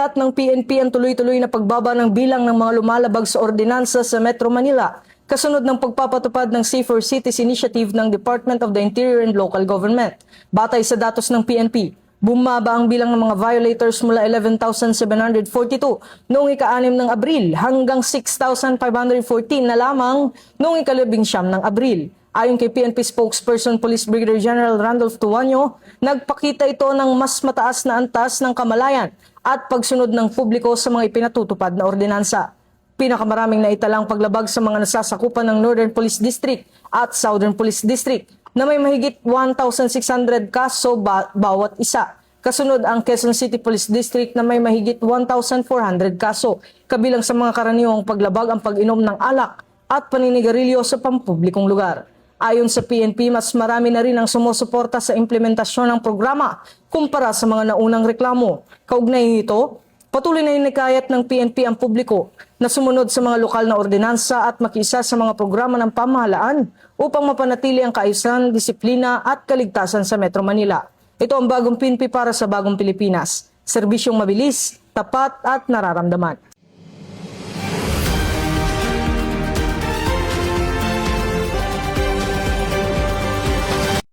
Iniulat ng PNP ang tuloy-tuloy na pagbaba ng bilang ng mga lumalabag sa ordinansa sa Metro Manila kasunod ng pagpapatupad ng Safer Cities Initiative ng Department of the Interior and Local Government. Batay sa datos ng PNP, bumaba ang bilang ng mga violators mula 11,742 noong ika-6 ng Abril hanggang 6,514 na lamang noong ika-19 ng Abril. Ayon kay PNP spokesperson Police Brigadier General Randolph Tuanyo, nagpakita ito ng mas mataas na antas ng kamalayan at pagsunod ng publiko sa mga ipinatutupad na ordinansa. Pinakamaraming naitalang paglabag sa mga nasasakupan ng Northern Police District at Southern Police District na may mahigit 1,600 kaso bawat isa. Kasunod ang Quezon City Police District na may mahigit 1,400 kaso. Kabilang sa mga karaniwang paglabag ang pag-inom ng alak at paninigarilyo sa pampublikong lugar. Ayon sa PNP, mas marami na rin ang sumusuporta sa implementasyon ng programa kumpara sa mga naunang reklamo. Kaugnay nito, patuloy na hinikayat ng PNP ang publiko na sumunod sa mga lokal na ordinansa at makiisa sa mga programa ng pamahalaan upang mapanatili ang kaayusan, disiplina at kaligtasan sa Metro Manila. Ito ang bagong PNP para sa bagong Pilipinas. Serbisyong mabilis, tapat at nararamdaman.